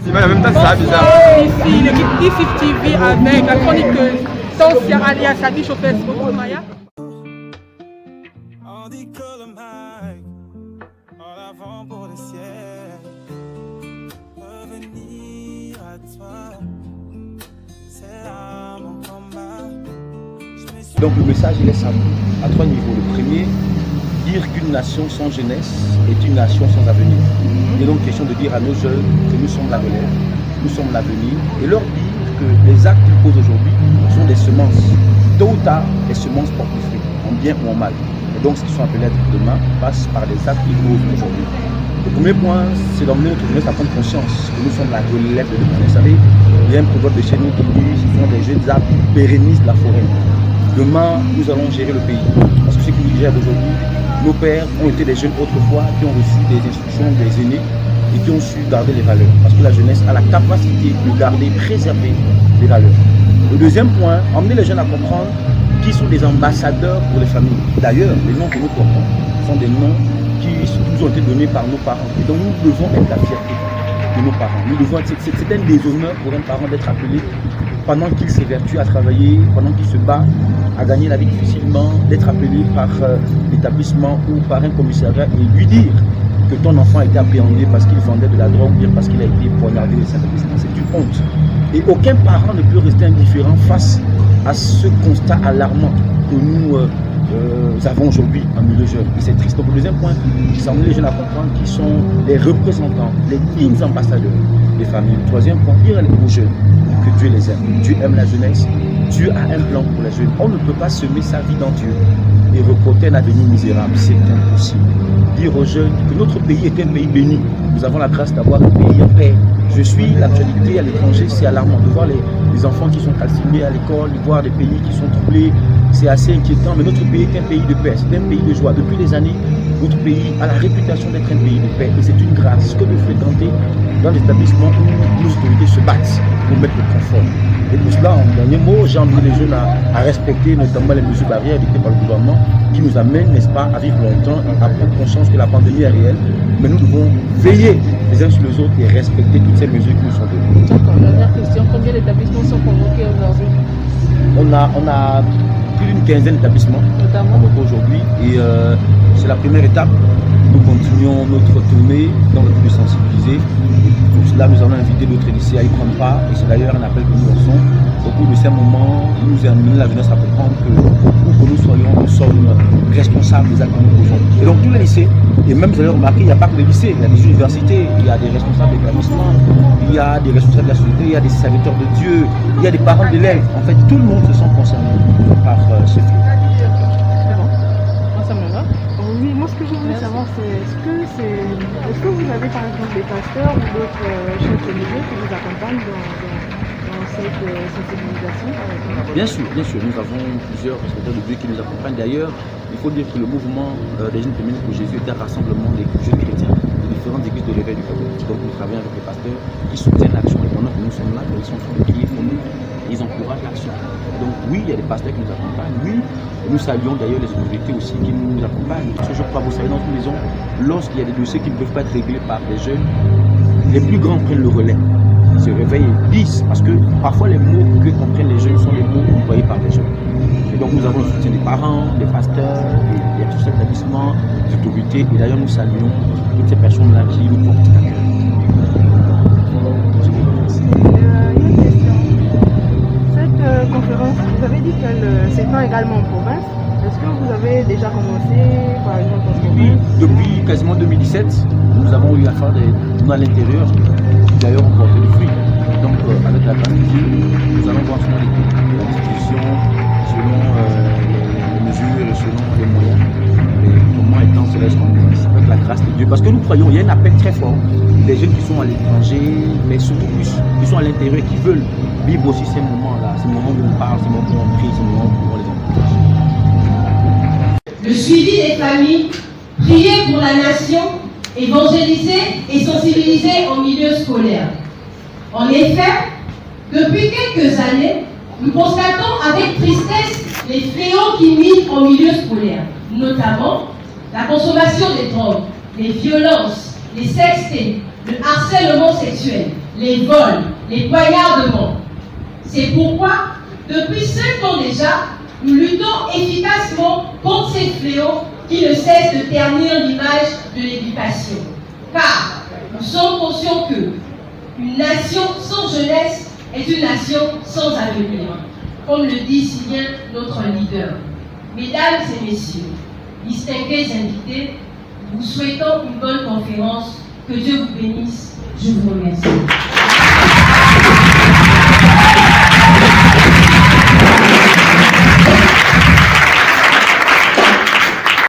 En même temps, c'est ça bizarre. Ici, l'équipe E6 TV avec la chroniqueuse Tansia alias Sadi Chauffeur Maya. On dit que le mic, en avant pour le ciel. Revenir à toi, c'est là mon combat. Donc le message il est simple, à trois niveaux. Le premier, dire qu'une nation sans jeunesse est une nation sans avenir. Il est donc question de dire à nos jeunes que nous sommes la relève, nous sommes l'avenir, et leur dire que les actes qu'ils posent aujourd'hui sont des semences. Tôt ou tard, les semences portent des fruits, en bien ou en mal. Et donc ce qu'ils sont appelés à être demain passe par les actes qu'ils posent aujourd'hui. Le premier point, c'est d'emmener notre jeunesse à prendre conscience que nous sommes la relève de demain. Vous savez, il y a un proverbe de chez nous qui dit ce sont des jeunes arbres qui pérennisent la forêt. Demain, nous allons gérer le pays. Parce que ceux qui nous gèrent aujourd'hui, nos pères ont été des jeunes autrefois qui ont reçu des instructions des aînés et qui ont su garder les valeurs. Parce que la jeunesse a la capacité de garder, préserver les valeurs. Le deuxième point, emmener les jeunes à comprendre qui sont des ambassadeurs pour les familles. D'ailleurs, les noms que nous portons sont des noms qui nous ont été donnés par nos parents. Et donc nous devons être la fierté de nos parents. C'est un déshonneur pour un parent d'être appelé pendant qu'il s'évertue à travailler, pendant qu'il se bat à gagner la vie difficilement, d'être appelé par l'établissement ou par un commissariat et lui dire que ton enfant a été appréhendé parce qu'il vendait de la drogue ou bien parce qu'il a été poignardé de cet établissement. C'est une honte. Et aucun parent ne peut rester indifférent face à ce constat alarmant que nous avons aujourd'hui en milieu jeune. Et c'est triste. Donc le deuxième point, c'est emmener les jeunes à comprendre qu'ils sont les représentants, les dignes ambassadeurs des familles. Le troisième point, dire aux jeunes que Dieu les aime. Dieu aime la jeunesse. Dieu a un plan pour les jeunes. On ne peut pas semer sa vie dans Dieu et reporter un avenir misérable. C'est impossible. Dire aux jeunes que notre pays est un pays béni. Nous avons la grâce d'avoir un pays en paix. Je suis l'actualité à l'étranger, c'est alarmant de voir les enfants qui sont calcinés à l'école, de voir des pays qui sont troublés. C'est assez inquiétant, mais notre pays est un pays de paix, c'est un pays de joie. Depuis des années, notre pays a la réputation d'être un pays de paix et c'est une grâce que de fréquenter dans les établissements où nos autorités se battent pour mettre le confort. Et pour cela, en dernier mot, j'ai envie les jeunes à respecter notamment les mesures barrières dictées par le gouvernement qui nous amènent, n'est-ce pas, à vivre longtemps et à prendre conscience que la pandémie est réelle. Mais nous devons veiller les uns sur les autres et respecter toutes ces mesures qui nous sont données. D'accord, dernière question, combien d'établissements sont convoqués aujourd'hui? On a plus d'une quinzaine d'établissements convoqués aujourd'hui et c'est la première étape. Nous continuons notre tournée dans le but de sensibiliser. Pour cela, nous allons inviter d'autres lycées à y prendre part. Et c'est d'ailleurs un appel que nous lançons. Au cours de ces moments, nous amenons la jeunesse à comprendre que où que nous soyons, nous sommes responsables des actes que nous posons. Et donc tous les lycées, et même vous allez remarquer, il n'y a pas que les lycées, il y a des universités, il y a des responsables d'établissement, il y a des responsables de la société, il y a des serviteurs de Dieu, il y a des parents d'élèves. En fait, tout le monde se sent concerné par ce fléau. Oui, moi ce que je voulais savoir c'est est-ce que vous avez par exemple des pasteurs ou d'autres chefs religieux qui vous accompagnent dans cette sensibilisation par exemple? Bien sûr, nous avons plusieurs responsables de Dieu qui nous accompagnent. D'ailleurs, il faut dire que le mouvement des jeunes féminines pour Jésus est un rassemblement des jeunes chrétiens de différentes églises de l'éveil du Cameroun. Donc nous travaillons avec les pasteurs qui soutiennent l'action. Et pendant que nous sommes là, ils sont en train de prier pour nous. Ils encouragent l'action. Donc oui, il y a des pasteurs qui nous accompagnent. Oui, nous saluons d'ailleurs les autorités aussi qui nous accompagnent. Parce que je crois, vous savez, dans une maison, lorsqu'il y a des dossiers qui ne peuvent pas être réglés par des jeunes, les plus grands prennent le relais. Ils se réveillent et disent, parce que parfois les mots que comprennent les jeunes sont les mots employés par les jeunes. Et donc nous avons le soutien des parents, des pasteurs, des responsables d'établissement, des autorités. Et d'ailleurs nous saluons toutes ces personnes-là qui nous portent à cœur. Conférence, vous avez dit qu'elle s'étend également en province. Est-ce que vous avez déjà commencé par exemple en province? Oui, depuis quasiment 2017, nous avons eu à faire des tournées à l'intérieur qui d'ailleurs ont porté des fruits. Donc avec la grâce de Dieu, nous allons voir selon la disposition, selon les mesures et selon les moyens. Et comment étant cela avec la grâce de Dieu. Parce que nous croyons, il y a un appel très fort. Les jeunes qui sont à l'étranger, mais surtout plus, qui sont à l'intérieur, qui veulent vivre aussi ces moments-là, ces moments où on parle, ces moments où on prie, ces moments où on les encourage. Le suivi des familles, prier pour la nation, évangéliser et sensibiliser en milieu scolaire. En effet, depuis quelques années, nous constatons avec tristesse les fléaux qui minent en milieu scolaire, notamment la consommation des drogues, les violences, les sextés, le harcèlement sexuel, les vols, les poignardements. C'est pourquoi, depuis 5 ans déjà, nous luttons efficacement contre ces fléaux qui ne cessent de ternir l'image de l'éducation. Car nous sommes conscients que une nation sans jeunesse est une nation sans avenir, comme le dit si bien notre leader. Mesdames et messieurs, distingués invités, vous souhaitons une bonne conférence. Que Dieu vous bénisse. Je vous remercie.